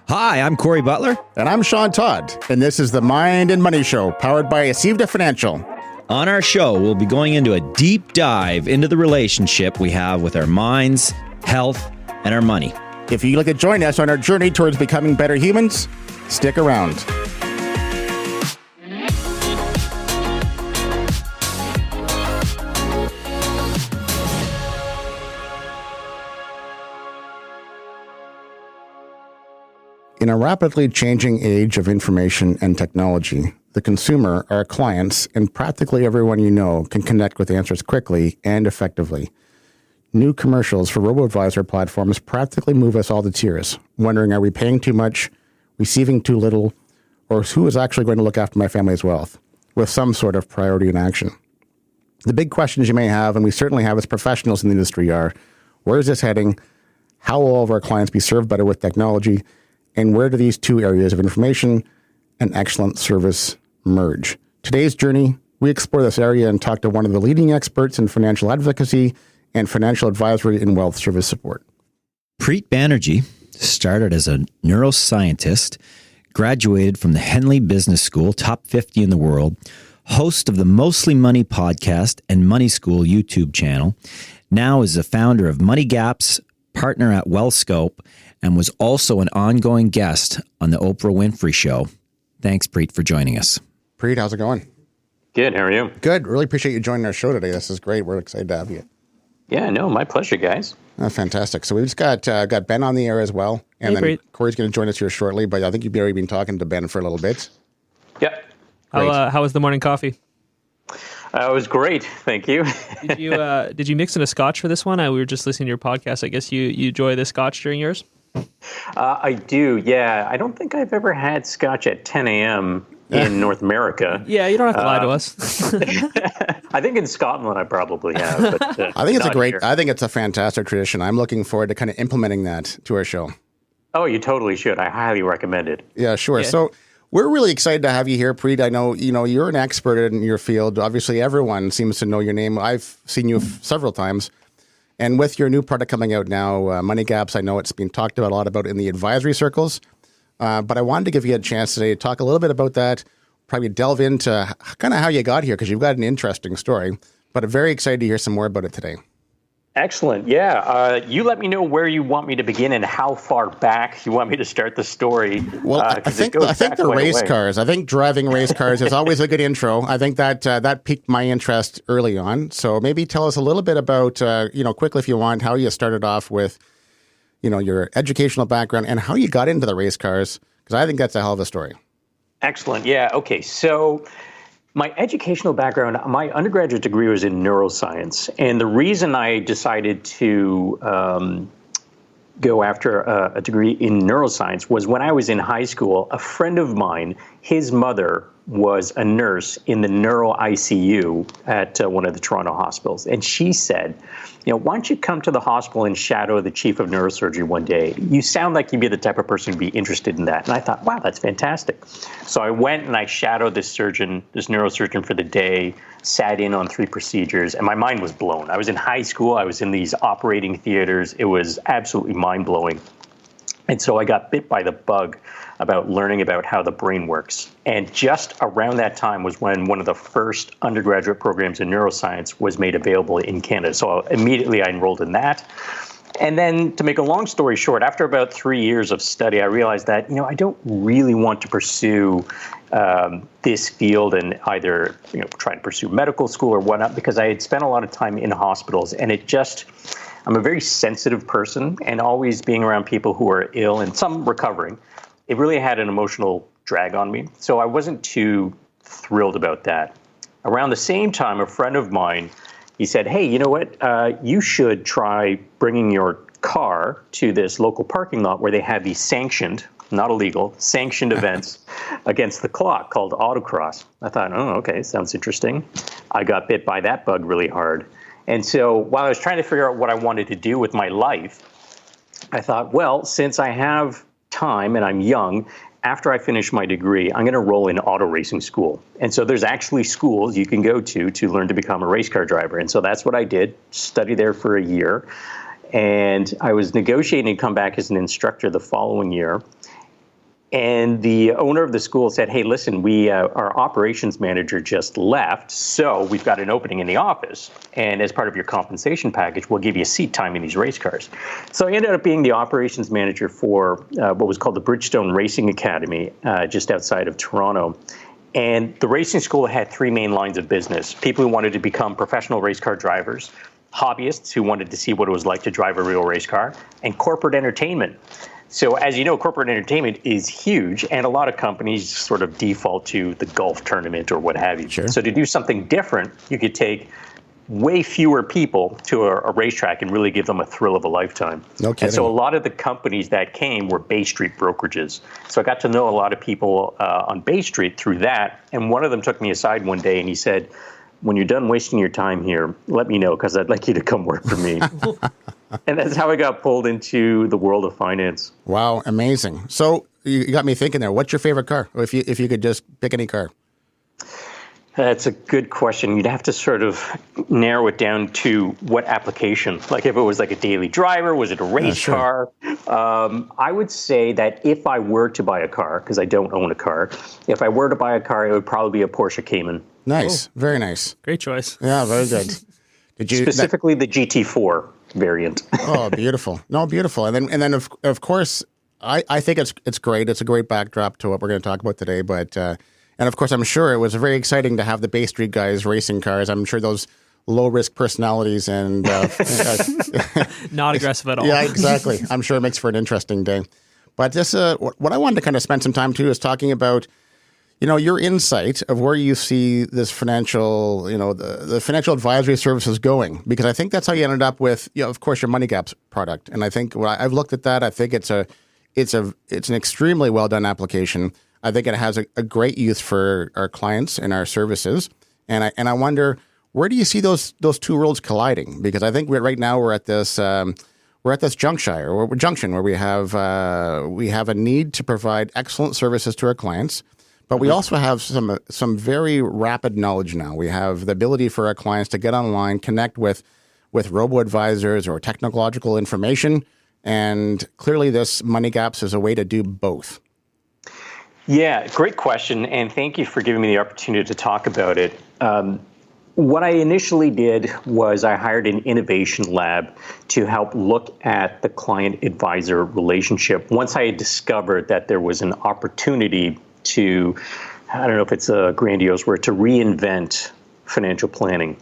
Hi, I'm Corey Butler. And I'm Sean Todd. And this is the Mind and Money Show, powered by Acivda Financial. On our show, we'll be going into a deep dive into the relationship we have with our minds, health, and our money. If you'd like to join us on our journey towards becoming better humans, stick around. In a rapidly changing age of information and technology, the consumer, our clients, and practically everyone you know can connect with answers quickly and effectively. New commercials for robo-advisor platforms practically move us all to tears, wondering, are we paying too much, receiving too little, or who is actually going to look after my family's wealth, with some sort of priority in action? The big questions you may have, and we certainly have as professionals in the industry, are, where is this heading? How will all of our clients be served better with technology? And where do these two areas of information and excellent service merge? Today's journey, we explore this area and talk to one of the leading experts in financial advocacy and financial advisory and wealth service support. Preet Banerjee started as a neuroscientist, graduated from the Henley Business School, top 50 in the world, host of the Mostly Money podcast and Money School YouTube channel, now is the founder of Money Gaps, partner at WellScope, and was also an ongoing guest on the Oprah Winfrey Show. Thanks, Preet, for joining us. Preet, how's it going? Good. How are you? Good. Really appreciate you joining our show today. This is great. We're excited to have you. Yeah, no, my pleasure, guys. Fantastic. So we've just got Ben on the air as well. And hey, then Preet. Corey's going to join us here shortly, but I think you've already been talking to Ben for a little bit. Yep. How was the morning coffee? It was great. Thank you. Did you mix in a scotch for this one? We were just listening to your podcast. I guess you enjoy the scotch during yours? I do, yeah. I don't think I've ever had scotch at 10 a.m. in North America. Yeah, you don't have to lie to us. I think in Scotland I probably have. But, I think it's here. I think it's a fantastic tradition. I'm looking forward to kind of implementing that to our show. Oh, you totally should. I highly recommend it. Yeah, sure. Yeah. So we're really excited to have you here, Preet. I know, you're an expert in your field. Obviously, everyone seems to know your name. I've seen you several times. And with your new product coming out now, Money Gaps, I know it's been talked about a lot about in the advisory circles. But I wanted to give you a chance today to talk a little bit about that, probably delve into kind of how you got here, because you've got an interesting story. But I'm very excited to hear some more about it today. Excellent. Yeah. You let me know where you want me to begin and how far back you want me to start the story. Well, I think the race cars. I think driving race cars is always a good intro. I think that piqued my interest early on. So maybe tell us a little bit about, quickly if you want, how you started off with, your educational background and how you got into the race cars, because I think that's a hell of a story. Excellent. Yeah. Okay. So my educational background, my undergraduate degree was in neuroscience. And the reason I decided to go after a degree in neuroscience was when I was in high school, a friend of mine, his mother was a nurse in the neuro ICU at one of the Toronto hospitals. And she said, why don't you come to the hospital and shadow the chief of neurosurgery one day? You sound like you'd be the type of person who'd be interested in that. And I thought, wow, that's fantastic. So I went and I shadowed this neurosurgeon for the day, sat in on 3 procedures, and my mind was blown. I was in high school. I was in these operating theaters. It was absolutely mind-blowing. And so I got bit by the bug about learning about how the brain works. And just around that time was when one of the first undergraduate programs in neuroscience was made available in Canada. So immediately I enrolled in that. And then to make a long story short, after about 3 years of study, I realized that, I don't really want to pursue this field and either, try to pursue medical school or whatnot, because I had spent a lot of time in hospitals and I'm a very sensitive person, and always being around people who are ill and some recovering, it really had an emotional drag on me. So I wasn't too thrilled about that. Around the same time, a friend of mine, he said, hey, you know what? You should try bringing your car to this local parking lot where they have these sanctioned, not illegal, sanctioned events against the clock called autocross. I thought, oh, okay, sounds interesting. I got bit by that bug really hard. And so while I was trying to figure out what I wanted to do with my life, I thought, well, since I have time and I'm young, after I finish my degree, I'm going to enroll in auto racing school. And so there's actually schools you can go to learn to become a race car driver. And so that's what I did, study there for a year. And I was negotiating to come back as an instructor the following year. And the owner of the school said, hey, listen, our operations manager just left, so we've got an opening in the office. And as part of your compensation package, we'll give you a seat time in these race cars. So I ended up being the operations manager for what was called the Bridgestone Racing Academy, just outside of Toronto. And the racing school had three main lines of business: people who wanted to become professional race car drivers, hobbyists who wanted to see what it was like to drive a real race car, and corporate entertainment. So as you know, corporate entertainment is huge, and a lot of companies sort of default to the golf tournament or what have you. Sure. So to do something different, you could take way fewer people to a racetrack and really give them a thrill of a lifetime. No kidding. And so a lot of the companies that came were Bay Street brokerages. So I got to know a lot of people on Bay Street through that, and one of them took me aside one day and he said, when you're done wasting your time here, let me know, because I'd like you to come work for me. And that's how I got pulled into the world of finance. Wow, amazing. So you got me thinking there. What's your favorite car? Or if you could just pick any car. That's a good question. You'd have to sort of narrow it down to what application. Like if it was like a daily driver, was it a race car? I would say that if I were to buy a car, because I don't own a car, if I were to buy a car, it would probably be a Porsche Cayman. Nice. Oh. Very nice. Great choice. Yeah, very good. Did you specifically the GT4 variant? Oh, beautiful. No, beautiful. And then of course, I think it's great. It's a great backdrop to what we're going to talk about today. But and of course, I'm sure it was very exciting to have the Bay Street guys racing cars. I'm sure those low risk personalities and not aggressive at all. Yeah, exactly. I'm sure it makes for an interesting day. But this what I wanted to kind of spend some time too is talking about, you know, your insight of where you see this financial, you know, the financial advisory services going, because I think that's how you ended up with, you know, of course, your Money Gaps product. And I think when I've looked at that, I think it's an extremely well done application. I think it has a great use for our clients and our services. And I wonder, where do you see those two worlds colliding? Because I think right now we're at this junction where we have a need to provide excellent services to our clients. But we also have some very rapid knowledge now. We have the ability for our clients to get online, connect with robo-advisors or technological information, and clearly this Money Gaps is a way to do both. Yeah, great question, and thank you for giving me the opportunity to talk about it. What I initially did was I hired an innovation lab to help look at the client-advisor relationship. Once I had discovered that there was an opportunity to, I don't know if it's a grandiose word, to reinvent financial planning.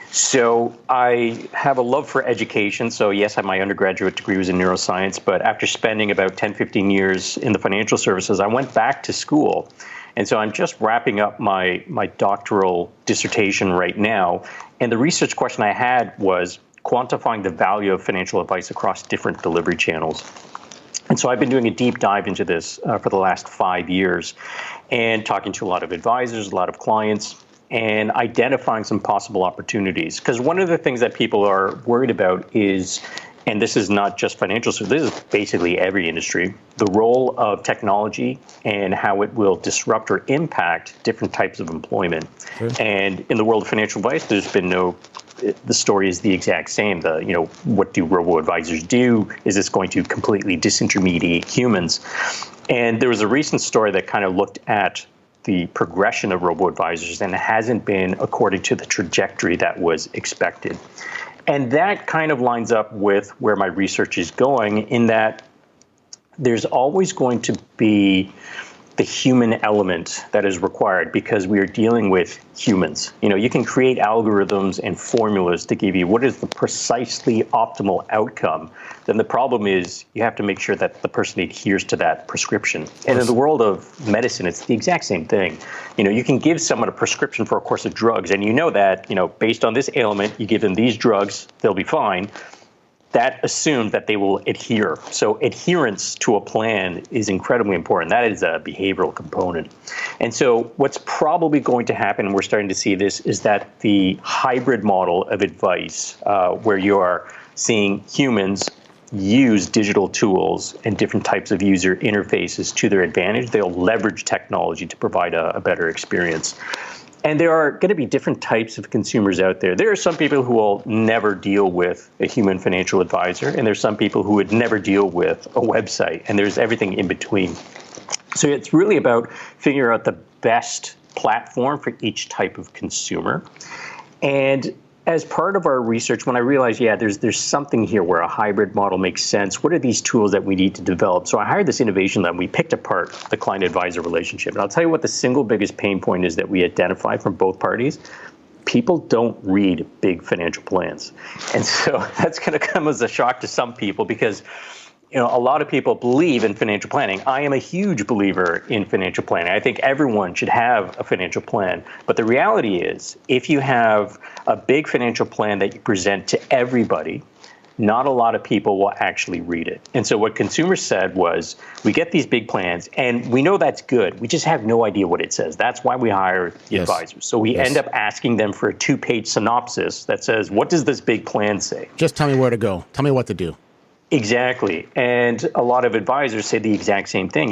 So I have a love for education. So yes, my undergraduate degree was in neuroscience, but after spending about 10, 15 years in the financial services, I went back to school. And so I'm just wrapping up my doctoral dissertation right now. And the research question I had was quantifying the value of financial advice across different delivery channels. And so I've been doing a deep dive into this for the last 5 years and talking to a lot of advisors, a lot of clients, and identifying some possible opportunities. Because one of the things that people are worried about is, and this is not just financial, so this is basically every industry, the role of technology and how it will disrupt or impact different types of employment. Sure. And in the world of financial advice, there's been the story is the exact same. What do robo-advisors do? Is this going to completely disintermediate humans? And there was a recent story that kind of looked at the progression of robo-advisors, and it hasn't been according to the trajectory that was expected. And that kind of lines up with where my research is going, in that there's always going to be the human element that is required because we are dealing with humans. You can create algorithms and formulas to give you what is the precisely optimal outcome. Then the problem is you have to make sure that the person adheres to that prescription. And in the world of medicine, it's the exact same thing. You can give someone a prescription for a course of drugs, and that, based on this ailment, you give them these drugs, they'll be fine. That assumes that they will adhere. So adherence to a plan is incredibly important. That is a behavioral component. And so what's probably going to happen, and we're starting to see this, is that the hybrid model of advice, where you are seeing humans use digital tools and different types of user interfaces to their advantage, they'll leverage technology to provide a better experience. And there are going to be different types of consumers out there. There are some people who will never deal with a human financial advisor, and there's some people who would never deal with a website, and there's everything in between. So it's really about figuring out the best platform for each type of consumer. And as part of our research, when I realized, there's something here where a hybrid model makes sense. What are these tools that we need to develop? So I hired this innovation lab. We picked apart the client-advisor relationship. And I'll tell you what the single biggest pain point is that we identified from both parties. People don't read big financial plans. And so that's going to come as a shock to some people because a lot of people believe in financial planning. I am a huge believer in financial planning. I think everyone should have a financial plan. But the reality is, if you have a big financial plan that you present to everybody, not a lot of people will actually read it. And so what consumers said was, we get these big plans, and we know that's good. We just have no idea what it says. That's why we hire the advisors. So we end up asking them for a 2-page synopsis that says, what does this big plan say? Just tell me where to go. Tell me what to do. Exactly. And a lot of advisors say the exact same thing.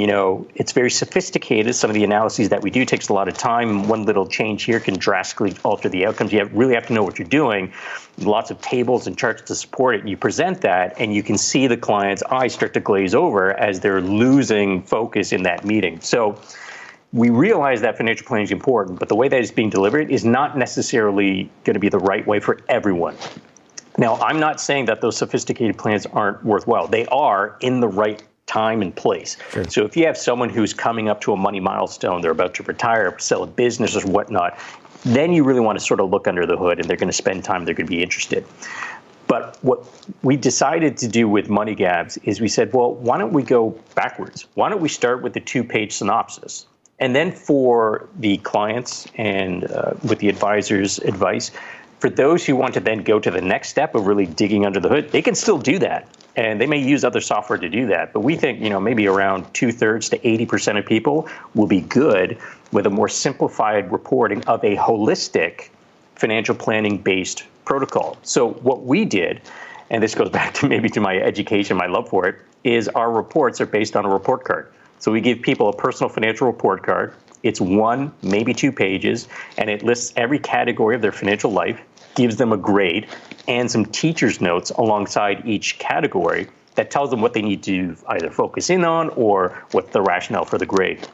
It's very sophisticated. Some of the analyses that we do takes a lot of time. One little change here can drastically alter the outcomes. You really have to know what you're doing. Lots of tables and charts to support it. You present that, and you can see the client's eyes start to glaze over as they're losing focus in that meeting. So we realize that financial planning is important, but the way that it's being delivered is not necessarily going to be the right way for everyone. Now, I'm not saying that those sophisticated plans aren't worthwhile. They are in the right time and place. Sure. So if you have someone who's coming up to a money milestone, they're about to retire, sell a business or whatnot, then you really want to sort of look under the hood, and they're going to spend time, they're going to be interested. But what we decided to do with Money Gabs is we said, well, why don't we go backwards? Why don't we start with the 2-page synopsis? And then for the clients and with the advisor's advice, for those who want to then go to the next step of really digging under the hood, they can still do that. And they may use other software to do that. But we think, maybe around 2/3 to 80% of people will be good with a more simplified reporting of a holistic financial planning based protocol. So what we did, and this goes back to maybe to my education, my love for it, is our reports are based on a report card. So we give people a personal financial report card. It's 1, maybe 2 pages, and it lists every category of their financial life, gives them a grade, and some teacher's notes alongside each category that tells them what they need to either focus in on or what's the rationale for the grade.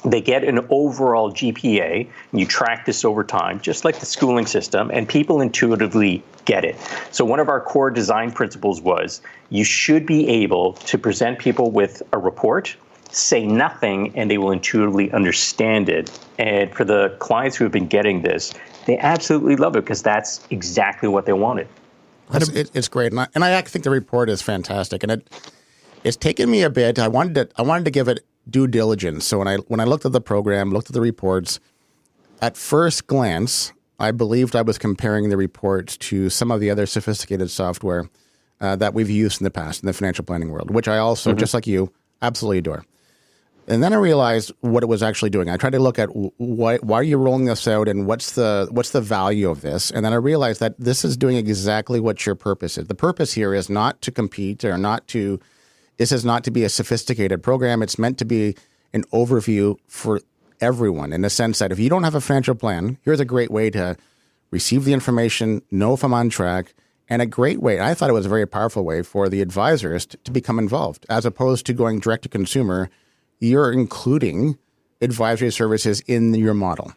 They get an overall GPA, and you track this over time, just like the schooling system, and people intuitively get it. So one of our core design principles was you should be able to present people with a report, say nothing, and they will intuitively understand it. And for the clients who have been getting this, they absolutely love it because that's exactly what they wanted. It's great, and I think the report is fantastic. And it's taken me a bit. I wanted to give it due diligence. So when I looked at the program, looked at the reports, at first glance, I believed I was comparing the reports to some of the other sophisticated software that we've used in the past in the financial planning world, which I also, just like you, absolutely adore. And then I realized what it was actually doing. I tried to look at why are you rolling this out and what's the value of this? And then I realized that this is doing exactly what your purpose is. The purpose here is not to compete or this is not to be a sophisticated program. It's meant to be an overview for everyone in the sense that if you don't have a financial plan, here's a great way to receive the information, know if I'm on track, and a great way, I thought it was a very powerful way for the advisors to become involved as opposed to going direct to consumer. You're including advisory services in your model,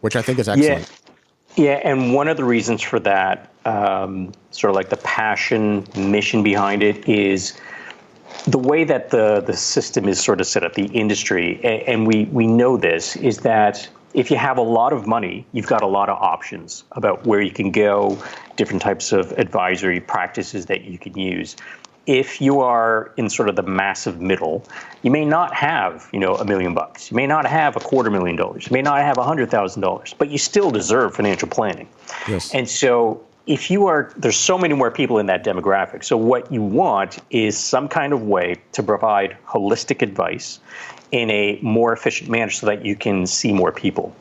which I think is excellent. Yeah, and one of the reasons for that, sort of like the passion, mission behind it, is the way that the system is sort of set up, the industry, and we know this, is that if you have a lot of money, you've got a lot of options about where you can go, different types of advisory practices that you can use. If you are in sort of the massive middle, you may not have, $1 million. You may not have $250,000. You may not have $100,000, but you still deserve financial planning. Yes. And so if there's so many more people in that demographic. So what you want is some kind of way to provide holistic advice in a more efficient manner so that you can see more people.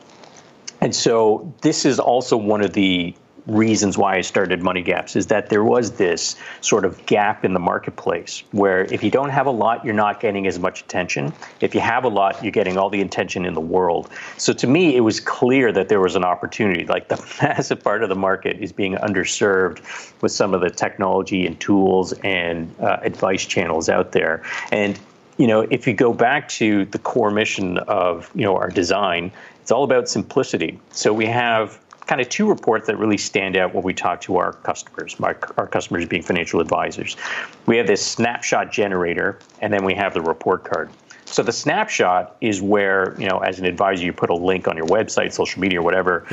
And so this is also one of the reasons why I started Money Gaps, is that there was this sort of gap in the marketplace where if you don't have a lot, you're not getting as much attention. If you have a lot, you're getting all the attention in the world. So to me, it was clear that there was an opportunity. Like the massive part of the market is being underserved with some of the technology and tools and advice channels out there. And if you go back to the core mission of, our design, it's all about simplicity. So we have kind of two reports that really stand out when we talk to our customers, our customers being financial advisors. We have this snapshot generator, and then we have the report card. So the snapshot is where, as an advisor, you put a link on your website, social media, or whatever,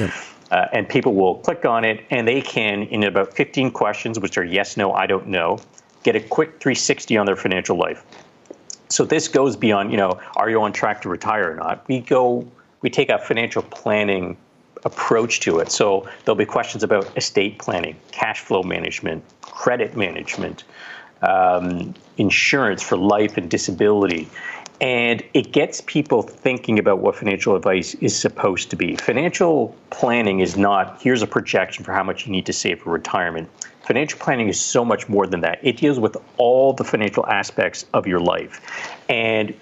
and people will click on it, and they can, in about 15 questions, which are yes, no, I don't know, get a quick 360 on their financial life. So this goes beyond, are you on track to retire or not? We take a financial planning approach to it. So there'll be questions about estate planning, cash flow management, credit management, insurance for life and disability. And it gets people thinking about what financial advice is supposed to be. Financial planning is not, here's a projection for how much you need to save for retirement. Financial planning is so much more than that. It deals with all the financial aspects of your life. And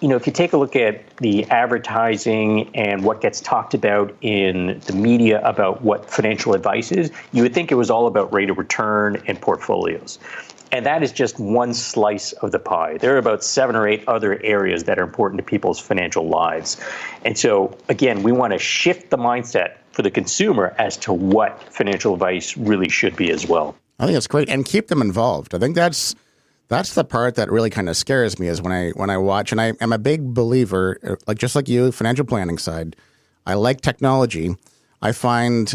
if you take a look at the advertising and what gets talked about in the media about what financial advice is, you would think it was all about rate of return and portfolios. And that is just one slice of the pie. There are about 7 or 8 other areas that are important to people's financial lives. And so, again, we want to shift the mindset for the consumer as to what financial advice really should be as well. I think that's great. And keep them involved. I think that's the part that really kind of scares me is when I watch, and I am a big believer, just like you, financial planning side. I like technology. I find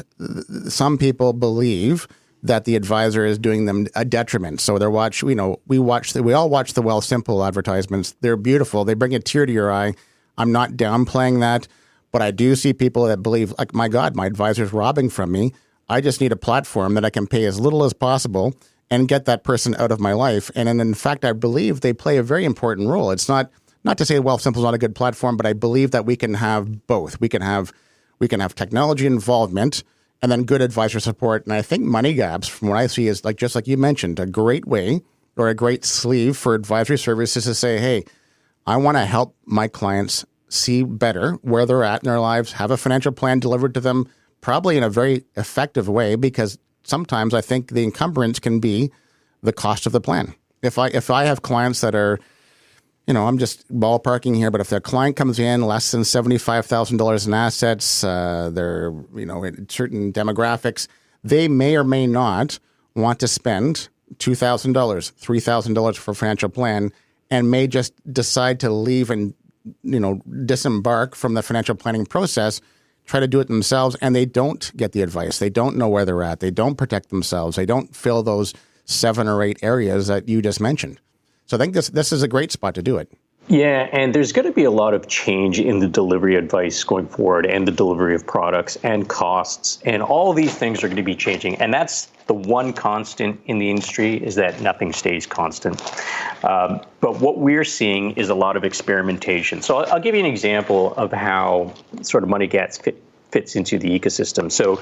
some people believe that the advisor is doing them a detriment. So we all watch the Wealthsimple advertisements. They're beautiful. They bring a tear to your eye. I'm not downplaying that, but I do see people that believe, like, my God, my advisor's robbing from me. I just need a platform that I can pay as little as possible and get that person out of my life. And in fact, I believe they play a very important role. It's not to say Wealthsimple is not a good platform, but I believe that we can have both. We can have technology involvement and then good advisor support. And I think Money Gaps, from what I see, is just like you mentioned, a great way or a great sleeve for advisory services to say, hey, I want to help my clients see better where they're at in their lives, have a financial plan delivered to them, probably in a very effective way, because sometimes I think the encumbrance can be the cost of the plan. If I have clients that are, I'm just ballparking here, but if their client comes in less than $75,000 in assets, they're, in certain demographics, they may or may not want to spend $2,000, $3,000 for a financial plan, and may just decide to leave and, disembark from the financial planning process, try to do it themselves, and they don't get the advice. They don't know where they're at. They don't protect themselves. They don't fill those 7 or 8 areas that you just mentioned. So I think this is a great spot to do it. Yeah, and there's going to be a lot of change in the delivery advice going forward, and the delivery of products and costs, and all these things are going to be changing. And that's the one constant in the industry, is that nothing stays constant. But what we're seeing is a lot of experimentation. So I'll give you an example of how sort of Money Gaps fits into the ecosystem. So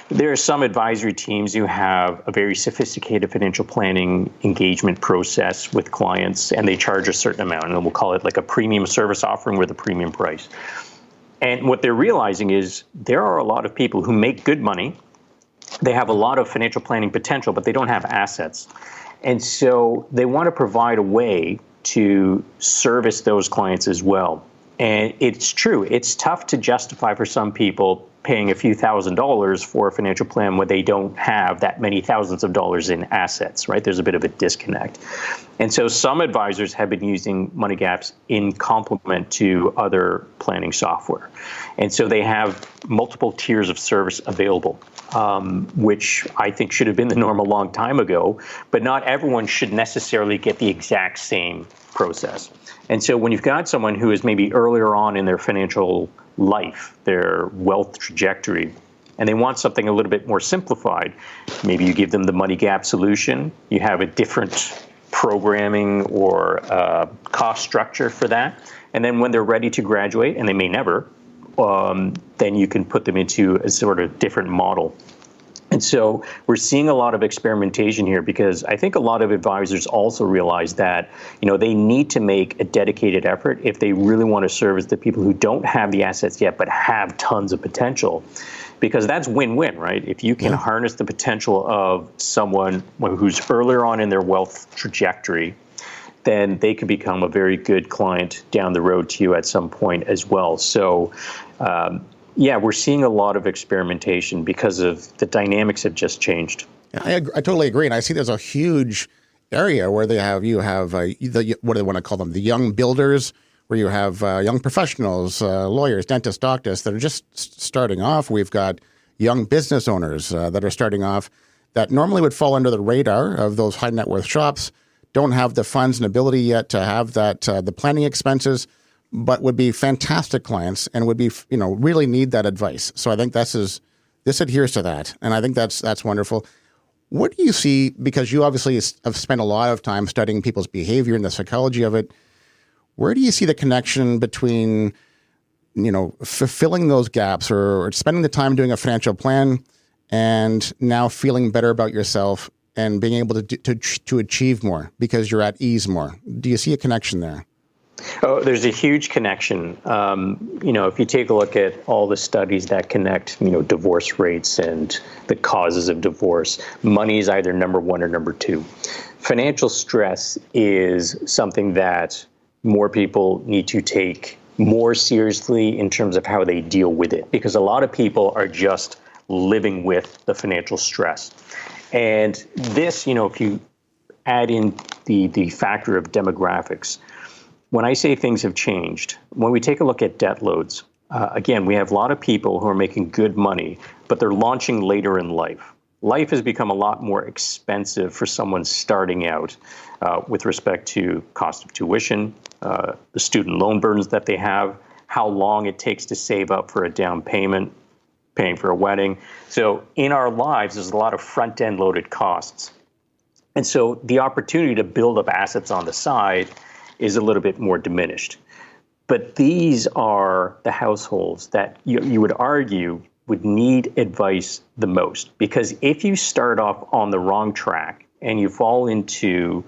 there are some advisory teams who have a very sophisticated financial planning engagement process with clients, and they charge a certain amount, and we'll call it like a premium service offering with a premium price. And what they're realizing is there are a lot of people who make good money. They have a lot of financial planning potential, but they don't have assets. And so they want to provide a way to service those clients as well. And it's true, it's tough to justify for some people paying a few $1,000s for a financial plan when they don't have that many thousands of dollars in assets, right? There's a bit of a disconnect. And so some advisors have been using Money Gaps in complement to other planning software. And so they have multiple tiers of service available, which I think should have been the norm a long time ago, but not everyone should necessarily get the exact same process. And so when you've got someone who is maybe earlier on in their financial life, their wealth trajectory, and they want something a little bit more simplified, maybe you give them the Money Gap solution. You have a different programming or cost structure for that. And then when they're ready to graduate, and they may never, then you can put them into a sort of different model. And so we're seeing a lot of experimentation here, because I think a lot of advisors also realize that, they need to make a dedicated effort if they really want to service the people who don't have the assets yet but have tons of potential, because that's win-win, right? If you can harness the potential of someone who's earlier on in their wealth trajectory, then they could become a very good client down the road to you at some point as well. So, we're seeing a lot of experimentation because of the dynamics have just changed. I totally agree. And I see there's a huge area where you have what do they want to call them? The young builders, where you have young professionals, lawyers, dentists, doctors that are just starting off. We've got young business owners that are starting off that normally would fall under the radar of those high net worth shops, don't have the funds and ability yet to have that the planning expenses, but would be fantastic clients and would be really need that advice. So I think this adheres to that, and I think that's wonderful. What do you see, because you obviously have spent a lot of time studying people's behavior and the psychology of it, where do you see the connection between, fulfilling those gaps or spending the time doing a financial plan and now feeling better about yourself and being able to achieve more because you're at ease more? Do you see a connection there? Oh, there's a huge connection. If you take a look at all the studies that connect, divorce rates and the causes of divorce, money is either number one or number two. Financial stress is something that more people need to take more seriously in terms of how they deal with it, because a lot of people are just living with the financial stress. And this, if you add in the factor of demographics, when I say things have changed, when we take a look at debt loads, again, we have a lot of people who are making good money, but they're launching later in life. Life has become a lot more expensive for someone starting out with respect to cost of tuition, the student loan burdens that they have, how long it takes to save up for a down payment, paying for a wedding. So in our lives, there's a lot of front-end loaded costs. And so the opportunity to build up assets on the side is a little bit more diminished. But these are the households that you would argue would need advice the most. Because if you start off on the wrong track and you fall into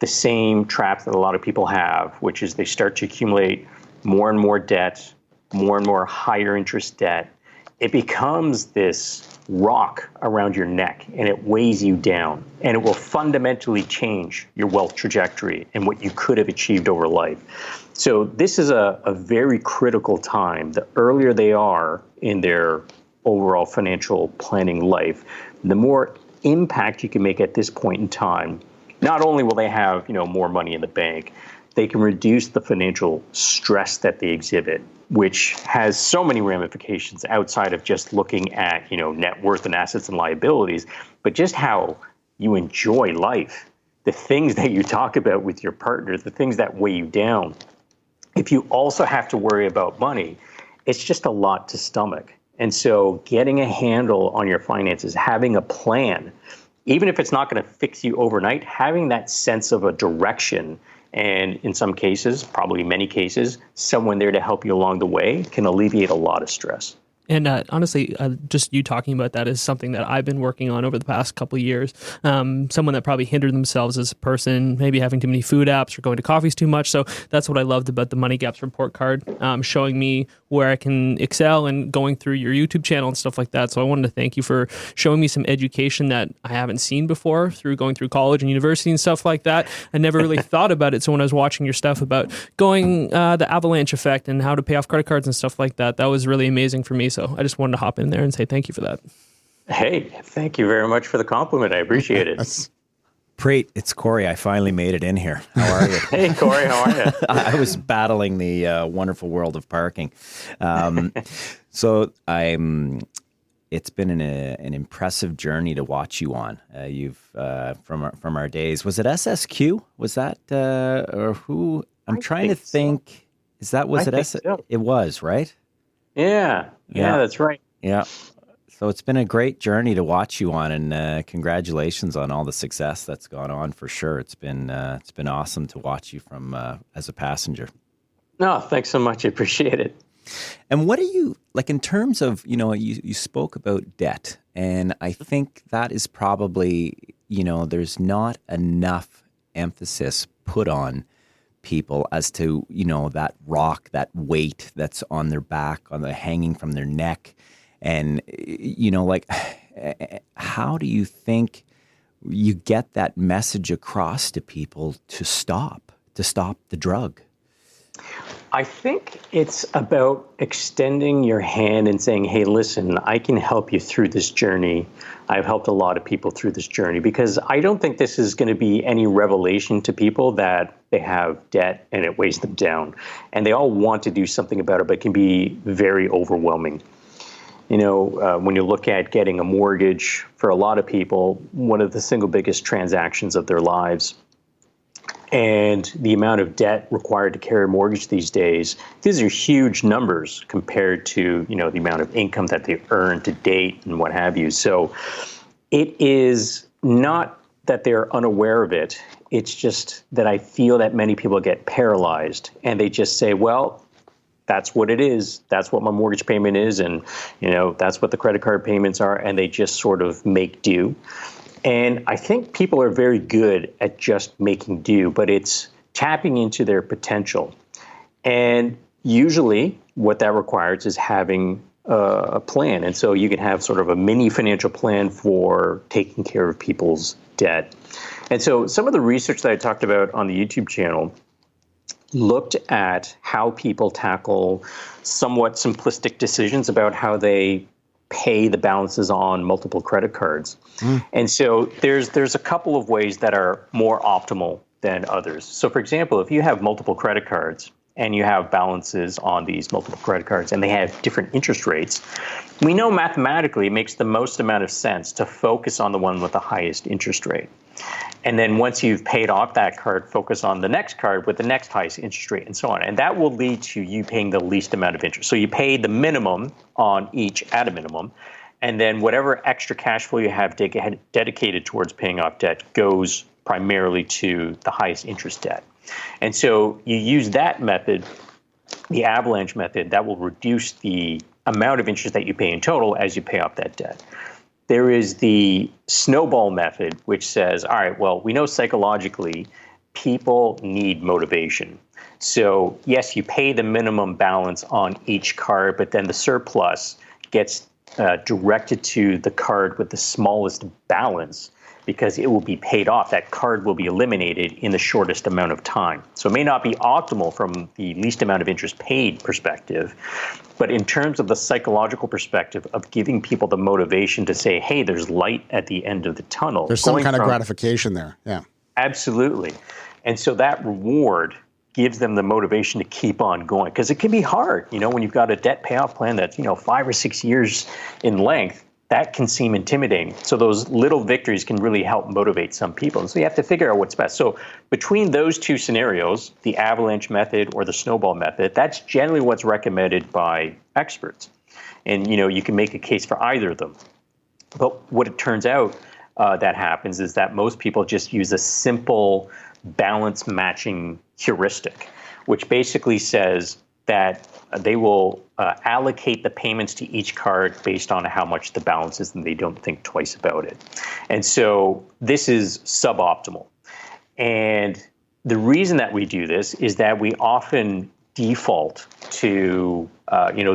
the same traps that a lot of people have, which is they start to accumulate more and more debt, more and more higher interest debt, it becomes this rock around your neck and it weighs you down, and it will fundamentally change your wealth trajectory and what you could have achieved over life. So this is a very critical time. The earlier they are in their overall financial planning life, the more impact you can make at this point in time. Not only will they have, more money in the bank, they can reduce the financial stress that they exhibit, which has so many ramifications outside of just looking at, net worth and assets and liabilities, but just how you enjoy life, the things that you talk about with your partner, the things that weigh you down. If you also have to worry about money, it's just a lot to stomach. And so getting a handle on your finances, having a plan, even if it's not going to fix you overnight, having that sense of a direction, and in some cases, probably many cases, someone there to help you along the way can alleviate a lot of stress. And honestly, just you talking about that is something that I've been working on over the past couple of years. Someone that probably hindered themselves as a person, maybe having too many food apps or going to coffees too much. So that's what I loved about the Money Gaps report card, showing me where I can excel and going through your YouTube channel and stuff like that. So I wanted to thank you for showing me some education that I haven't seen before through going through college and university and stuff like that. I never really thought about it. So when I was watching your stuff about going the avalanche effect and how to pay off credit cards and stuff like that, that was really amazing for me. So I just wanted to hop in there and say thank you for that. Hey, thank you very much for the compliment. I appreciate it. Preet, it's Corey. I finally made it in here. How are you? Hey, Corey, how are you? I was battling the wonderful world of parking. It's been an impressive journey to watch you on. You've from our days. Was it SSQ? Was that or who? I'm trying to think. So. It was, right? Yeah, that's right. Yeah. So it's been a great journey to watch you on, and congratulations on all the success that's gone on for sure. It's been awesome to watch you from as a passenger. No, thanks so much. I appreciate it. And what are you like in terms of, you spoke about debt, and I think that is probably, there's not enough emphasis put on people as to, that rock, that weight that's on their back, on the hanging from their neck. And, how do you think you get that message across to people to stop, to stop the drug? I think it's about extending your hand and saying, hey, listen, I can help you through this journey. I've helped a lot of people through this journey, because I don't think this is going to be any revelation to people that they have debt and it weighs them down. And they all want to do something about it, but it can be very overwhelming. When you look at getting a mortgage, for a lot of people, one of the single biggest transactions of their lives, and the amount of debt required to carry a mortgage these days, these are huge numbers compared to, the amount of income that they earn to date and what have you. So it is not that they're unaware of it. It's just that I feel that many people get paralyzed and they just say, well, that's what it is. That's what my mortgage payment is. And, that's what the credit card payments are. And they just sort of make do. And I think people are very good at just making do, but it's tapping into their potential. And usually what that requires is having a plan. And so you can have sort of a mini financial plan for taking care of people's debt. And so some of the research that I talked about on the YouTube channel looked at how people tackle somewhat simplistic decisions about how they pay the balances on multiple credit cards. And so there's a couple of ways that are more optimal than others. So for example, if you have multiple credit cards and you have balances on these multiple credit cards and they have different interest rates, we know mathematically it makes the most amount of sense to focus on the one with the highest interest rate. And then once you've paid off that card, focus on the next card with the next highest interest rate and so on. And that will lead to you paying the least amount of interest. So you pay the minimum on each at a minimum. And then whatever extra cash flow you have dedicated towards paying off debt goes primarily to the highest interest debt. And so you use that method, the avalanche method, that will reduce the amount of interest that you pay in total as you pay off that debt. There is the snowball method, which says, all right, well, we know psychologically people need motivation. So yes, you pay the minimum balance on each card, but then the surplus gets directed to the card with the smallest balance, because it will be paid off. That card will be eliminated in the shortest amount of time. So it may not be optimal from the least amount of interest paid perspective, but in terms of the psychological perspective of giving people the motivation to say, hey, there's light at the end of the tunnel. There's some kind of gratification there. Yeah. Absolutely. And so that reward gives them the motivation to keep on going, because it can be hard, when you've got a debt payoff plan that's, 5 or 6 years in length. That can seem intimidating. So those little victories can really help motivate some people. And so you have to figure out what's best. So between those two scenarios, the avalanche method or the snowball method, that's generally what's recommended by experts. And, you can make a case for either of them. But what it turns out that happens is that most people just use a simple balance matching heuristic, which basically says that they will allocate the payments to each card based on how much the balance is, and they don't think twice about it. And so this is suboptimal. And the reason that we do this is that we often default to,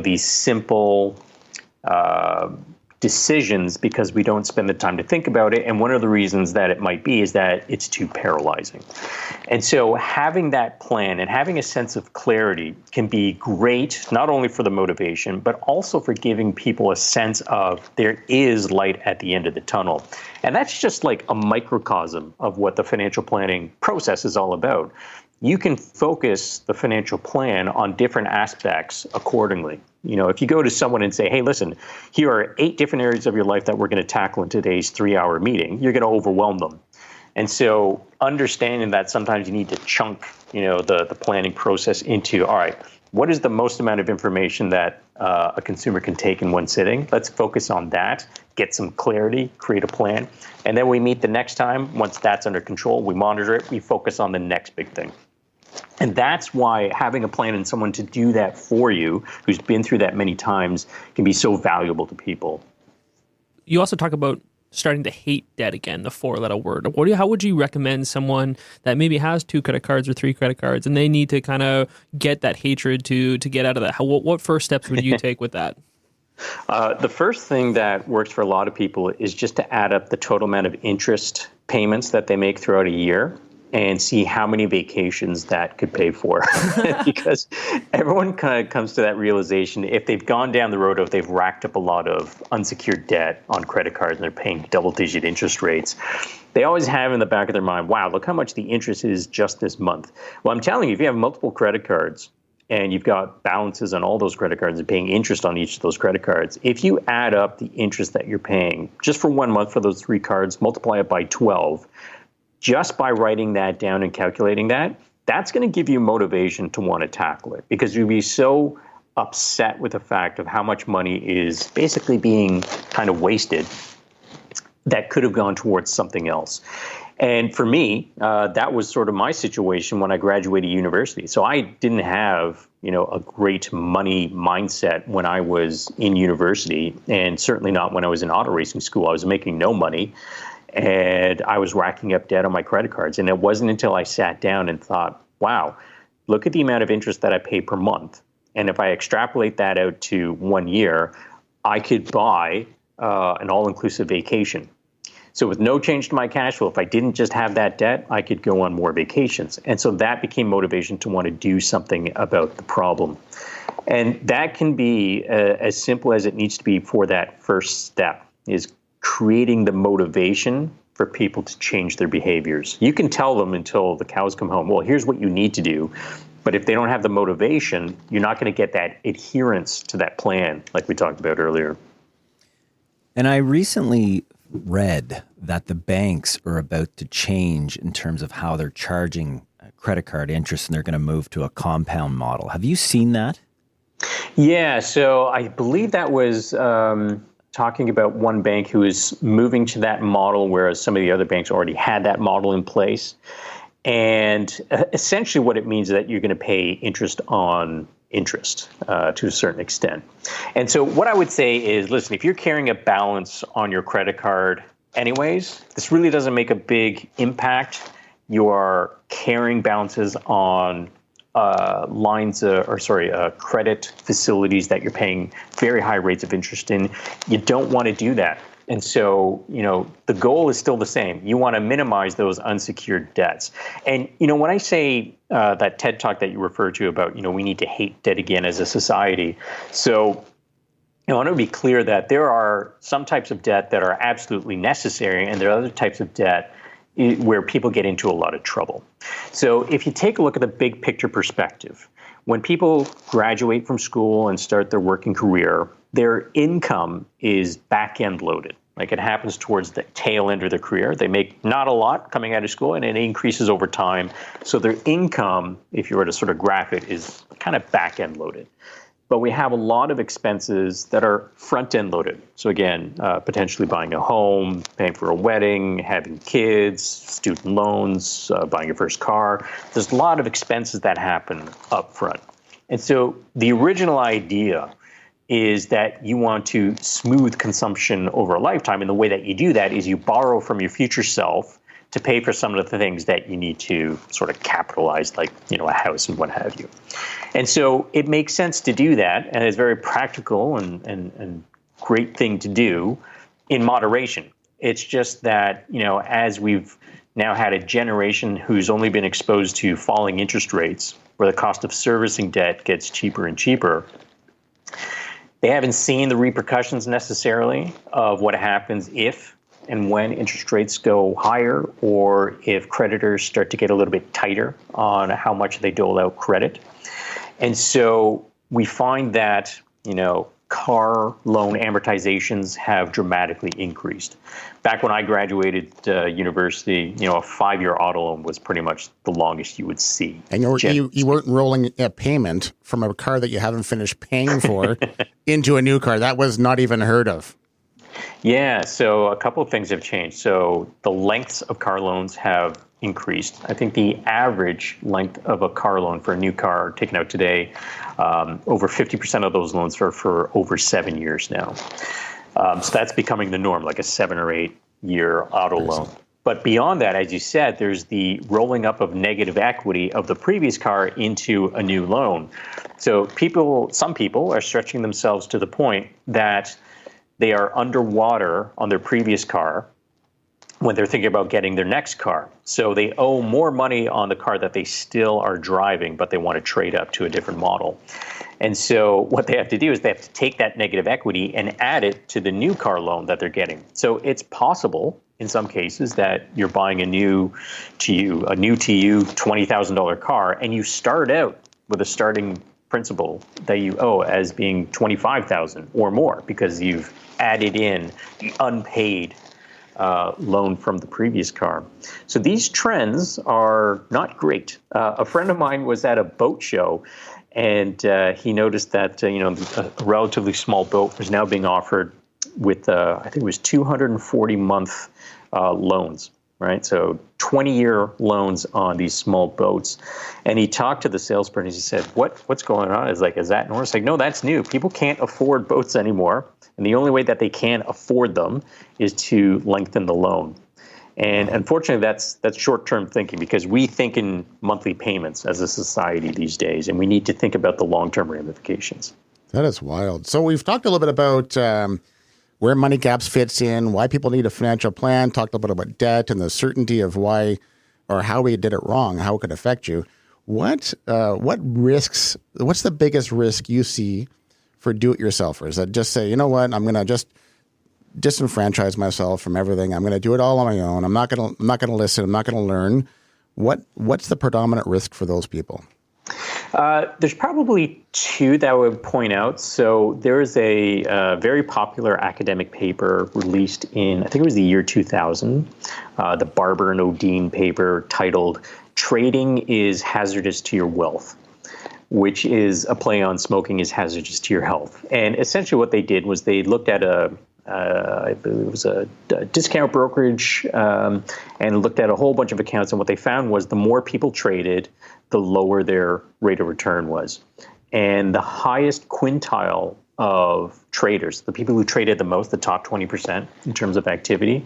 these simple decisions because we don't spend the time to think about it. And one of the reasons that it might be is that it's too paralyzing. And so having that plan and having a sense of clarity can be great, not only for the motivation, but also for giving people a sense of there is light at the end of the tunnel. And that's just like a microcosm of what the financial planning process is all about. You can focus the financial plan on different aspects accordingly. If you go to someone and say, hey, listen, here are 8 different areas of your life that we're going to tackle in today's 3-hour meeting, you're going to overwhelm them. And so understanding that sometimes you need to chunk, the planning process into, all right, what is the most amount of information that a consumer can take in one sitting? Let's focus on that, get some clarity, create a plan. And then we meet the next time. Once that's under control, we monitor it, we focus on the next big thing. And that's why having a plan and someone to do that for you, who's been through that many times, can be so valuable to people. You also talk about starting to hate debt again, the 4-letter word. How would you recommend someone that maybe has 2 credit cards or 3 credit cards and they need to kind of get that hatred to get out of that? What first steps would you take with that? The first thing that works for a lot of people is just to add up the total amount of interest payments that they make throughout a year and see how many vacations that could pay for. Because everyone kind of comes to that realization, if they've gone down the road, if they've racked up a lot of unsecured debt on credit cards and they're paying double-digit interest rates, they always have in the back of their mind, wow, look how much the interest is just this month. Well, I'm telling you, if you have multiple credit cards and you've got balances on all those credit cards and paying interest on each of those credit cards, if you add up the interest that you're paying just for 1 month for those 3 cards, multiply it by 12, just by writing that down and calculating that, that's going to give you motivation to want to tackle it, because you'll be so upset with the fact of how much money is basically being kind of wasted that could have gone towards something else. And for me, that was sort of my situation when I graduated university. So I didn't have, a great money mindset when I was in university, and certainly not when I was in auto racing school. I was making no money, and I was racking up debt on my credit cards. And it wasn't until I sat down and thought, wow, look at the amount of interest that I pay per month. And if I extrapolate that out to 1 year, I could buy an all-inclusive vacation. So with no change to my cash flow, if I didn't just have that debt, I could go on more vacations. And so that became motivation to want to do something about the problem. And that can be as simple as it needs to be for that first step, is creating the motivation for people to change their behaviors. You can tell them until the cows come home, well, here's what you need to do. But if they don't have the motivation, you're not going to get that adherence to that plan like we talked about earlier. And I recently read that the banks are about to change in terms of how they're charging credit card interest, and they're going to move to a compound model. Have you seen that? Yeah, so I believe that was talking about one bank who is moving to that model, whereas some of the other banks already had that model in place. And essentially what it means is that you're going to pay interest on interest to a certain extent. And so what I would say is, listen, if you're carrying a balance on your credit card anyways, this really doesn't make a big impact. You are carrying balances on credit facilities that you're paying very high rates of interest in. You don't want to do that. And so, the goal is still the same. You want to minimize those unsecured debts. And, when I say that TED Talk that you referred to about, we need to hate debt again as a society. So I want to be clear that there are some types of debt that are absolutely necessary, and there are other types of debt where people get into a lot of trouble. So if you take a look at the big picture perspective, when people graduate from school and start their working career, their income is back-end loaded. Like, it happens towards the tail end of their career. They make not a lot coming out of school, and it increases over time. So their income, if you were to sort of graph it, is kind of back-end loaded. But we have a lot of expenses that are front-end loaded. So again, potentially buying a home, paying for a wedding, having kids, student loans, buying your first car. There's a lot of expenses that happen up front. And so the original idea is that you want to smooth consumption over a lifetime. And the way that you do that is you borrow from your future self to pay for some of the things that you need to sort of capitalize, like, a house and what have you. And so it makes sense to do that, and it's very practical and great thing to do in moderation. It's just that, as we've now had a generation who's only been exposed to falling interest rates, where the cost of servicing debt gets cheaper and cheaper, they haven't seen the repercussions necessarily of what happens if and when interest rates go higher, or if creditors start to get a little bit tighter on how much they dole out credit. And so we find that, car loan amortizations have dramatically increased. Back when I graduated university, a 5-year auto loan was pretty much the longest you would see. And you weren't rolling a payment from a car that you haven't finished paying for into a new car. That was not even heard of. Yeah, so a couple of things have changed. So the lengths of car loans have increased. I think the average length of a car loan for a new car taken out today, over 50% of those loans are for over 7 years now. So that's becoming the norm, like a 7 or 8 year auto loan. But beyond that, as you said, there's the rolling up of negative equity of the previous car into a new loan. So some people are stretching themselves to the point that they are underwater on their previous car, when they're thinking about getting their next car. So they owe more money on the car that they still are driving, but they want to trade up to a different model. And so what they have to do is they have to take that negative equity and add it to the new car loan that they're getting. So it's possible in some cases that you're buying a new to you $20,000 car, and you start out with a starting principal that you owe as being $25,000 or more because you've added in the unpaid loan from the previous car. So these trends are not great. A friend of mine was at a boat show, and he noticed that a relatively small boat was now being offered with I think it was 240-month loans, right? So 20-year loans on these small boats. And he talked to the salesperson. He said, "What's going on?" Is that normal? It's like, no, that's new. People can't afford boats anymore. And the only way that they can afford them is to lengthen the loan. And unfortunately, that's short-term thinking, because we think in monthly payments as a society these days, and we need to think about the long-term ramifications. That is wild. So we've talked a little bit about where money gaps fits in, why people need a financial plan, talked a little bit about debt and the certainty of why or how we did it wrong, how it could affect you. What risks, what's the biggest risk you see for do-it-yourselfers that just say, you know what, I'm going to just disenfranchise myself from everything. I'm going to do it all on my own. I'm not going to listen. I'm not going to learn. What's the predominant risk for those people? There's probably two that I would point out. So there is a very popular academic paper released in, I think it was the year 2000, the Barber and Odine paper titled "Trading is Hazardous to Your Wealth," which is a play on smoking is hazardous to your health. And essentially what they did was they looked at I believe it was a discount brokerage, and looked at a whole bunch of accounts. And what they found was the more people traded, the lower their rate of return was. And the highest quintile of traders, the people who traded the most, the top 20% in terms of activity,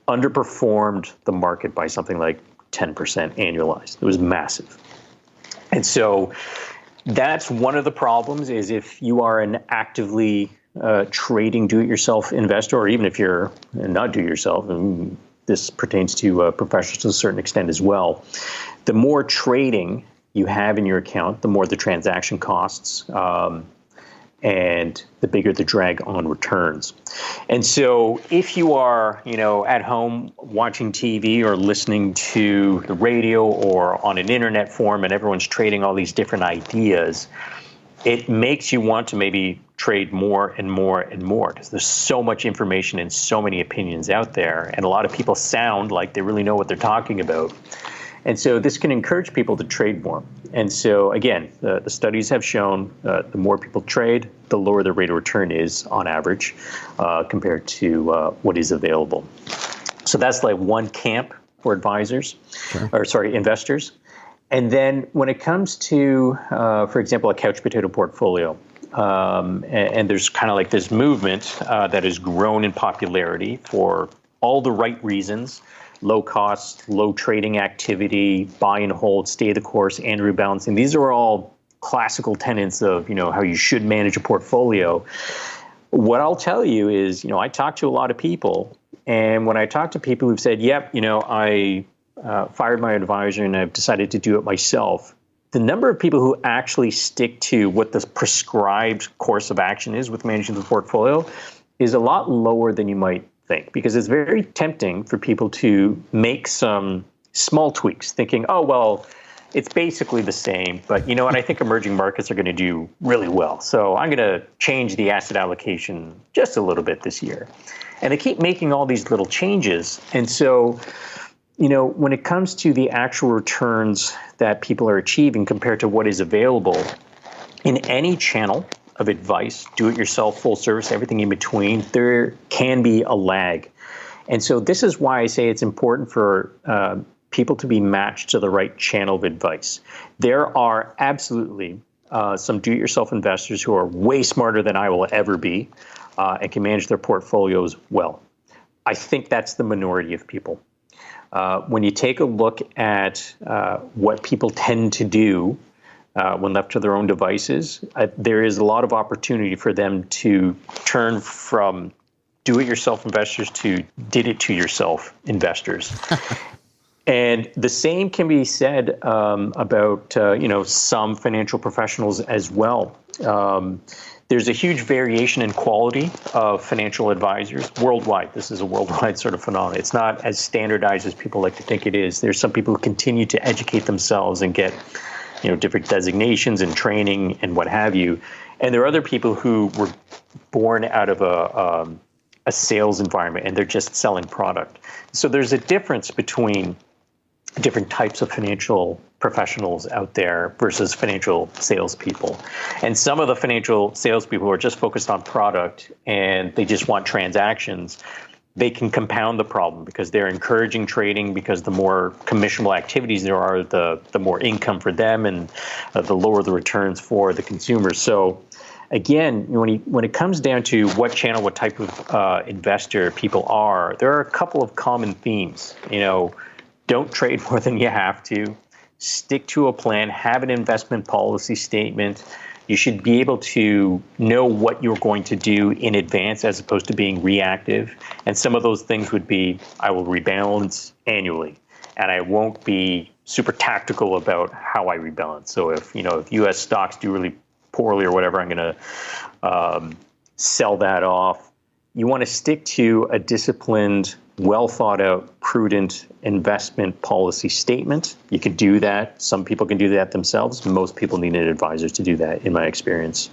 underperformed the market by something like 10% annualized. It was massive. And so that's one of the problems, is if you are an actively trading do-it-yourself investor, or even if you're not do-it-yourself, and this pertains to professionals to a certain extent as well, the more trading you have in your account, the more the transaction costs, and the bigger the drag on returns. And so if you are, at home watching TV or listening to the radio or on an internet forum and everyone's trading all these different ideas, it makes you want to maybe trade more and more and more, because there's so much information and so many opinions out there. And a lot of people sound like they really know what they're talking about. And so this can encourage people to trade more. And so, again, the studies have shown the more people trade, the lower the rate of return is on average compared to what is available. So that's like one camp for investors. And then when it comes to, for example, a couch potato portfolio, and there's kind of like this movement that has grown in popularity for all the right reasons: low cost, low trading activity, buy and hold, stay the course, and rebalancing. These are all classical tenets of, how you should manage a portfolio. What I'll tell you is, I talk to a lot of people, and when I talk to people who've said, yep, I fired my advisor and I've decided to do it myself, the number of people who actually stick to what the prescribed course of action is with managing the portfolio is a lot lower than you might think, because it's very tempting for people to make some small tweaks thinking, oh, well, it's basically the same, but you know what, I think emerging markets are going to do really well, so I'm going to change the asset allocation just a little bit this year. And they keep making all these little changes. And so, when it comes to the actual returns that people are achieving compared to what is available in any channel of advice, do-it-yourself, full service, everything in between, there can be a lag. And so this is why I say it's important for people to be matched to the right channel of advice. There are absolutely some do-it-yourself investors who are way smarter than I will ever be and can manage their portfolios well. I think that's the minority of people. When you take a look at what people tend to do when left to their own devices, there is a lot of opportunity for them to turn from do-it-yourself investors to did-it-to-yourself investors. And the same can be said about some financial professionals as well. There's a huge variation in quality of financial advisors worldwide. This is a worldwide sort of phenomenon. It's not as standardized as people like to think it is. There's some people who continue to educate themselves and get different designations and training and what have you. And there are other people who were born out of a sales environment and they're just selling product. So there's a difference between different types of financial professionals out there versus financial salespeople. And some of the financial salespeople who are just focused on product and they just want transactions, they can compound the problem because they're encouraging trading, because the more commissionable activities there are, the more income for them and the lower the returns for the consumer. So again, when it comes down to what channel, what type of investor people are, there are a couple of common themes. Don't trade more than you have to. Stick to a plan. Have an investment policy statement. You should be able to know what you're going to do in advance as opposed to being reactive. And some of those things would be, I will rebalance annually, and I won't be super tactical about how I rebalance. So if U.S. stocks do really poorly or whatever, I'm going to sell that off. You want to stick to a disciplined, well thought out, prudent investment policy statement. You can do that. Some people can do that themselves. Most people need an advisor to do that, in my experience.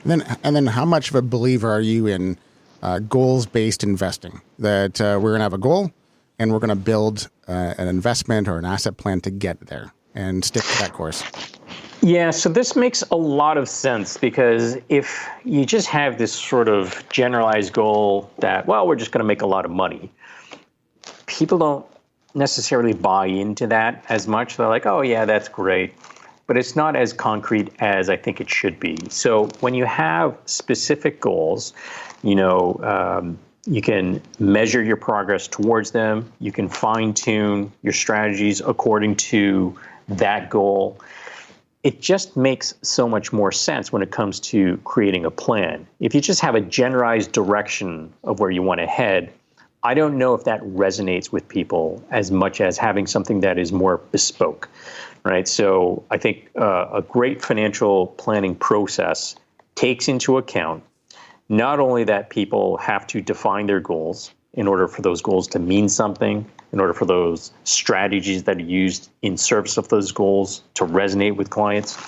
And then how much of a believer are you in goals-based investing? That we're going to have a goal and we're going to build an investment or an asset plan to get there and stick to that course? Yeah, so this makes a lot of sense because if you just have this sort of generalized goal that, we're just going to make a lot of money, people don't necessarily buy into that as much. They're like, oh, yeah, that's great. But it's not as concrete as I think it should be. So when you have specific goals, you can measure your progress towards them. You can fine tune your strategies according to that goal. It just makes so much more sense when it comes to creating a plan. If you just have a generalized direction of where you want to head, I don't know if that resonates with people as much as having something that is more bespoke, right? So I think a great financial planning process takes into account not only that people have to define their goals in order for those goals to mean something, in order for those strategies that are used in service of those goals to resonate with clients,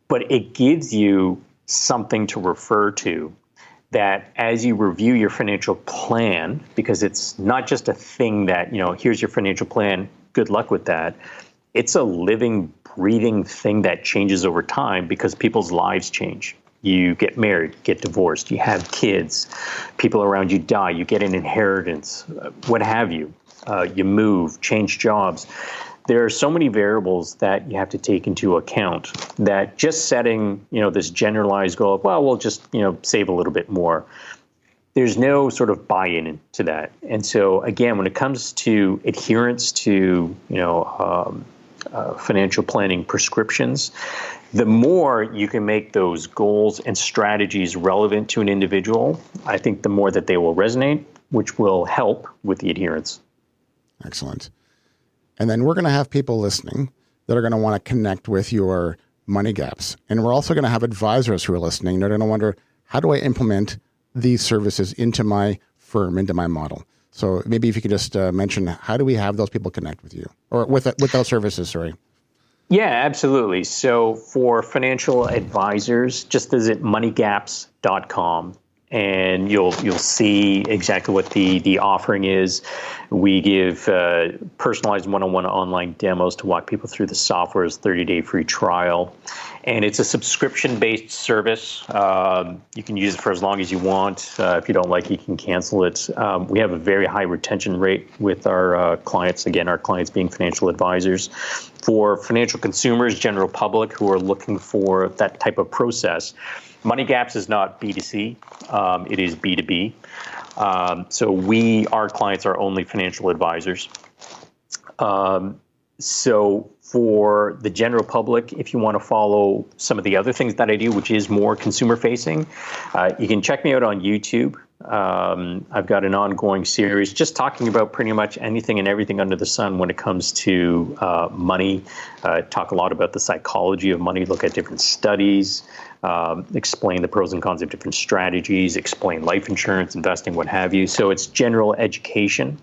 but it gives you something to refer to that as you review your financial plan, because it's not just a thing that, here's your financial plan, good luck with that. It's a living, breathing thing that changes over time because people's lives change. You get married, get divorced, you have kids, people around you die, you get an inheritance, what have you. You move, change jobs. There are so many variables that you have to take into account that just setting, this generalized goal of, we'll just, save a little bit more. There's no sort of buy-in to that. And so, again, when it comes to adherence to, financial planning prescriptions, the more you can make those goals and strategies relevant to an individual, I think the more that they will resonate, which will help with the adherence. Excellent. And then we're going to have people listening that are going to want to connect with your money gaps. And we're also going to have advisors who are listening. They're going to wonder, how do I implement these services into my firm, into my model? So maybe if you could just mention, how do we have those people connect with you or with those services, sorry? Yeah, absolutely. So for financial advisors, just visit moneygaps.com. And you'll see exactly what the offering is. We give personalized one-on-one online demos to walk people through the software's 30-day free trial. And it's a subscription-based service. You can use it for as long as you want. If you don't like it, you can cancel it. We have a very high retention rate with our clients. Again, our clients being financial advisors. For financial consumers, general public who are looking for that type of process, Money Gaps is not B2C, it is B2B. So our clients are only financial advisors. So for the general public, if you want to follow some of the other things that I do, which is more consumer facing, you can check me out on YouTube. I've got an ongoing series just talking about pretty much anything and everything under the sun when it comes to money. Talk a lot about the psychology of money, look at different studies, explain the pros and cons of different strategies, explain life insurance, investing, what have you. So it's general education.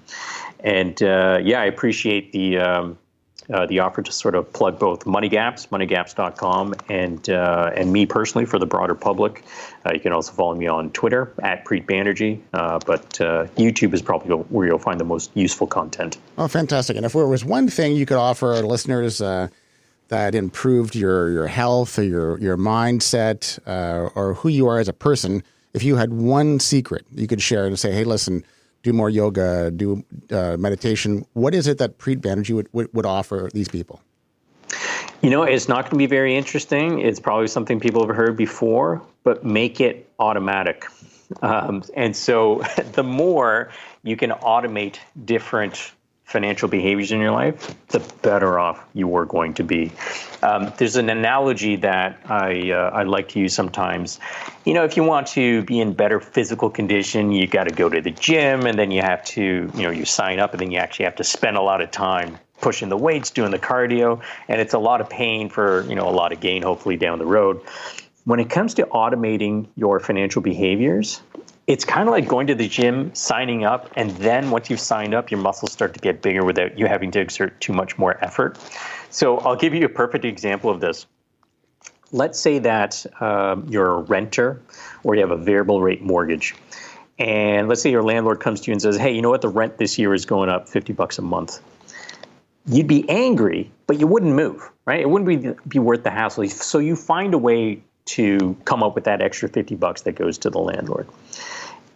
And I appreciate the offer to sort of plug both Money Gaps, moneygaps.com, and me personally for the broader public. You can also follow me on Twitter at Preet Banerjee, but YouTube is probably where you'll find the most useful content. Oh, fantastic. And if there was one thing you could offer our listeners that improved your health or your mindset or who you are as a person, if you had one secret you could share and say, hey, listen, do more yoga, do meditation. What is it that Preet Banerjee would offer these people? It's not going to be very interesting. It's probably something people have heard before, but make it automatic. And so the more you can automate different financial behaviors in your life, the better off you are going to be. There's an analogy that I like to use sometimes. If you want to be in better physical condition, you got to go to the gym, and then you have to, you sign up, and then you actually have to spend a lot of time pushing the weights, doing the cardio, and it's a lot of pain for, a lot of gain, hopefully down the road. When it comes to automating your financial behaviors, it's kind of like going to the gym, signing up, and then once you've signed up, your muscles start to get bigger without you having to exert too much more effort. So I'll give you a perfect example of this. Let's say that you're a renter or you have a variable rate mortgage. And let's say your landlord comes to you and says, hey, you know what? The rent this year is going up $50 a month. You'd be angry, but you wouldn't move, right? It wouldn't be worth the hassle. So you find a way to come up with that extra $50 that goes to the landlord.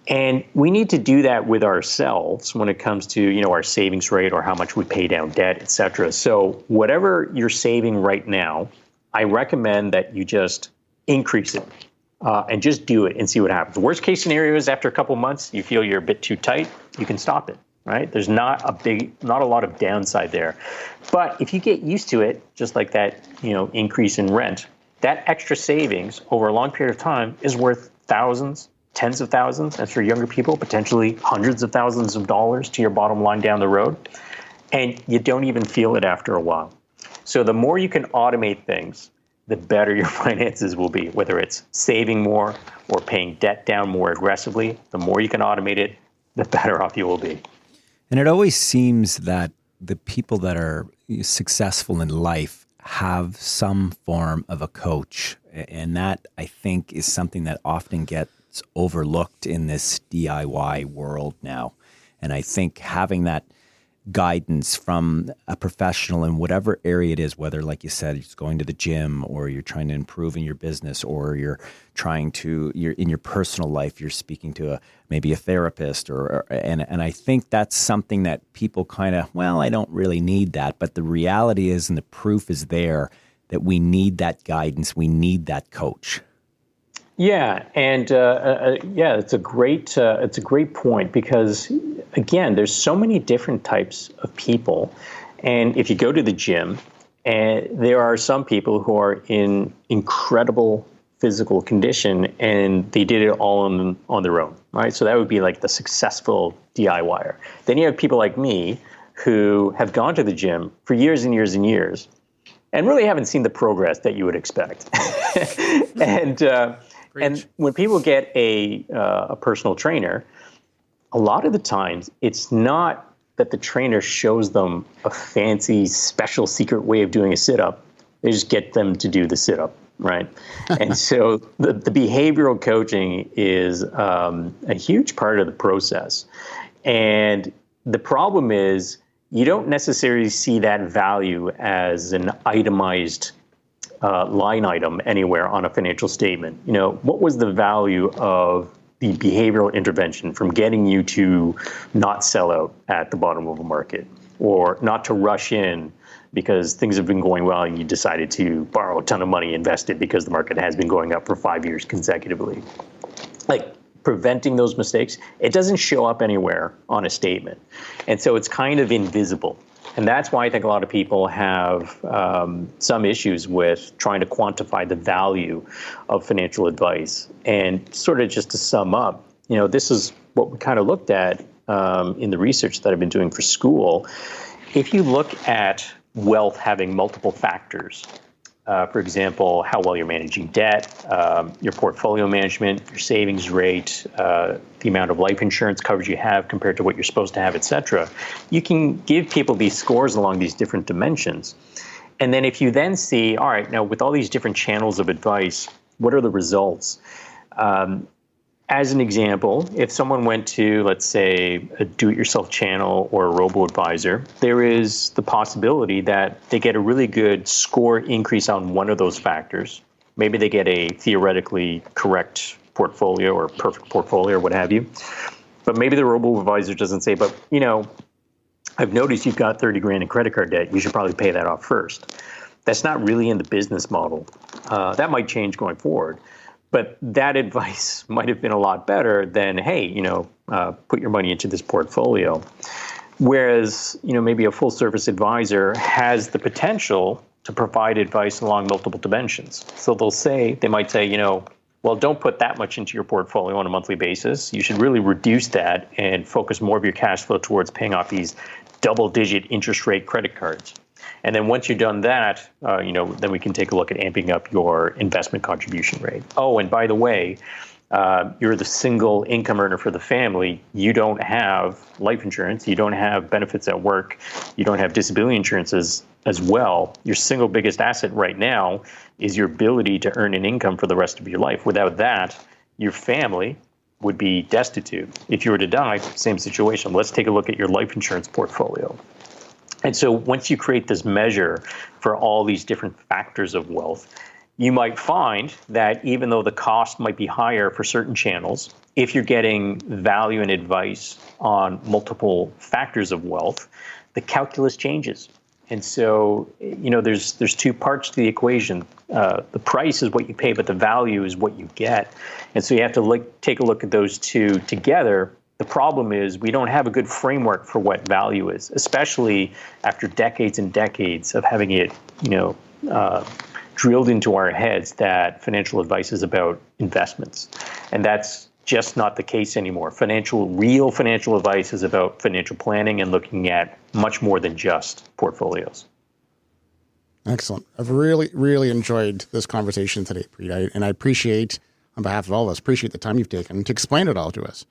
And we need to do that with ourselves when it comes to, our savings rate or how much we pay down debt, et cetera. So whatever you're saving right now, I recommend that you just increase it and just do it and see what happens. The worst case scenario is after a couple months, you feel you're a bit too tight, you can stop it, right? There's not a lot of downside there. But if you get used to it, just like that, increase in rent, that extra savings over a long period of time is worth thousands, tens of thousands, and for younger people, potentially hundreds of thousands of dollars to your bottom line down the road. And you don't even feel it after a while. So the more you can automate things, the better your finances will be, whether it's saving more or paying debt down more aggressively. The more you can automate it, the better off you will be. And it always seems that the people that are successful in life have some form of a coach. And that, I think, is something that often gets overlooked in this DIY world now. And I think having that guidance from a professional in whatever area it is, whether, like you said, it's going to the gym or you're trying to improve in your business or you're in your personal life, you're speaking to maybe a therapist and I think that's something that people kind of, I don't really need that. But the reality is, and the proof is there, that we need that guidance. We need that coach. Yeah, and it's a great point because, again, there's so many different types of people, and if you go to the gym, and there are some people who are in incredible physical condition, and they did it all on their own, right? So that would be like the successful DIYer. Then you have people like me who have gone to the gym for years and years and years, and really haven't seen the progress that you would expect, And when people get a personal trainer, a lot of the times it's not that the trainer shows them a fancy, special, secret way of doing a sit-up. They just get them to do the sit-up, right? And so the behavioral coaching is a huge part of the process. And the problem is you don't necessarily see that value as an itemized line item anywhere on a financial statement. What was the value of the behavioral intervention from getting you to not sell out at the bottom of a market or not to rush in because things have been going well and you decided to borrow a ton of money, invest it because the market has been going up for 5 years consecutively? Like, preventing those mistakes, it doesn't show up anywhere on a statement. And so it's kind of invisible. And that's why I think a lot of people have some issues with trying to quantify the value of financial advice. And sort of just to sum up, this is what we kind of looked at in the research that I've been doing for school. If you look at wealth having multiple factors, for example, how well you're managing debt, your portfolio management, your savings rate, the amount of life insurance coverage you have compared to what you're supposed to have, et cetera, you can give people these scores along these different dimensions. And then if you then see, all right, now with all these different channels of advice, what are the results? As an example, if someone went to, let's say, a do-it-yourself channel or a robo-advisor, there is the possibility that they get a really good score increase on one of those factors. Maybe they get a theoretically correct portfolio or perfect portfolio or what have you. But maybe the robo-advisor doesn't say, but, I've noticed you've got 30 grand in credit card debt. You should probably pay that off first. That's not really in the business model. That might change going forward. But that advice might have been a lot better than, hey, put your money into this portfolio. Whereas, maybe a full service advisor has the potential to provide advice along multiple dimensions. So they might say, well, don't put that much into your portfolio on a monthly basis. You should really reduce that and focus more of your cash flow towards paying off these double-digit interest rate credit cards. And then once you've done that, then we can take a look at amping up your investment contribution rate. Oh, and by the way, you're the single income earner for the family. You don't have life insurance. You don't have benefits at work. You don't have disability insurances as well. Your single biggest asset right now is your ability to earn an income for the rest of your life. Without that, your family would be destitute. If you were to die, same situation. Let's take a look at your life insurance portfolio. And so once you create this measure for all these different factors of wealth, you might find that even though the cost might be higher for certain channels, if you're getting value and advice on multiple factors of wealth, the calculus changes. And so, there's two parts to the equation. The price is what you pay, but the value is what you get. And so you have to take a look at those two together. The problem is we don't have a good framework for what value is, especially after decades and decades of having it, drilled into our heads that financial advice is about investments. And that's just not the case anymore. Real financial advice is about financial planning and looking at much more than just portfolios. Excellent. I've really, really enjoyed this conversation today, Preet. And I appreciate, on behalf of all of us, appreciate the time you've taken to explain it all to us.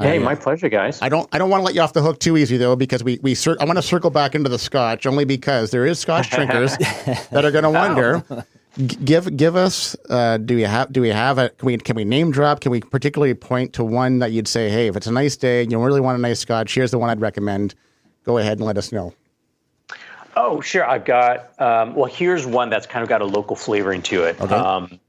Hey, my pleasure, guys. I don't want to let you off the hook too easy though, because I want to circle back into the Scotch only because there is Scotch drinkers that are going to wonder. Give us. Do we have a? Can we name drop? Can we particularly point to one that you'd say, hey, if it's a nice day and you really want a nice Scotch, here's the one I'd recommend. Go ahead and let us know. Oh, sure. I've got. Here's one that's kind of got a local flavoring to it. Okay.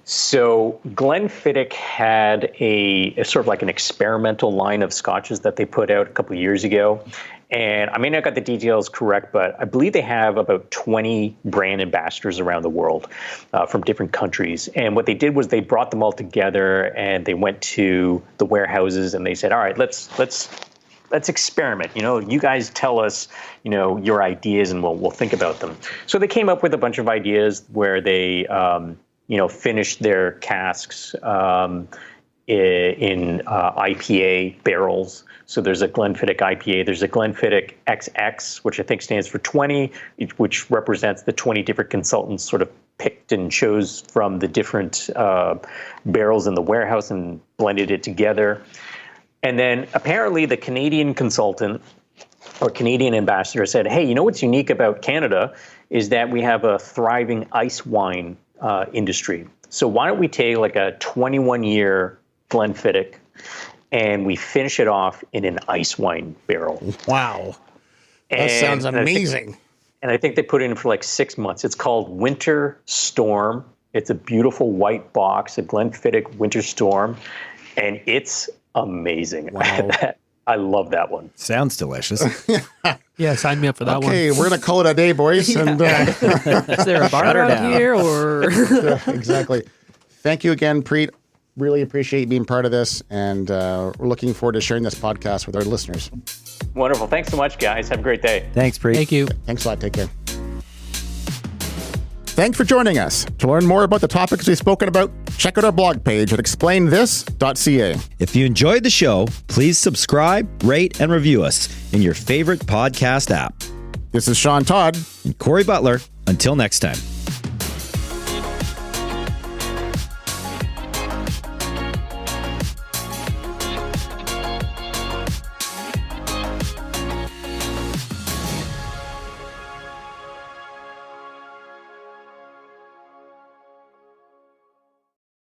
So Glenfiddich had a sort of like an experimental line of scotches that they put out a couple of years ago. And I may not got the details correct, but I believe they have about 20 brand ambassadors around the world from different countries. And what they did was they brought them all together and they went to the warehouses and they said, all right, let's experiment. You guys tell us, your ideas and we'll think about them. So they came up with a bunch of ideas where they, finished their casks in IPA barrels. So there's a Glenfiddich IPA. There's a Glenfiddich XX, which I think stands for 20, which represents the 20 different consultants sort of picked and chose from the different barrels in the warehouse and blended it together. And then apparently the Canadian consultant or Canadian ambassador said, hey, what's unique about Canada is that we have a thriving ice wine industry. So why don't we take like a 21-year Glenfiddich and we finish it off in an ice wine barrel. Wow. That sounds amazing. I think they put it in for like 6 months. It's called Winter Storm. It's a beautiful white box, a Glenfiddich Winter Storm, and it's amazing. Wow. I love that one. Sounds delicious. Yeah, sign me up for that one. Okay, we're going to call it a day, boys. Yeah. And, is there a bar out here? Or Exactly. Thank you again, Preet. Really appreciate you being part of this, and we're looking forward to sharing this podcast with our listeners. Wonderful. Thanks so much, guys. Have a great day. Thanks, Preet. Thank you. Thanks a lot. Take care. Thanks for joining us. To learn more about the topics we've spoken about, check out our blog page at explainthis.ca. If you enjoyed the show, please subscribe, rate, and review us in your favorite podcast app. This is Sean Todd and Corey Butler. Until next time.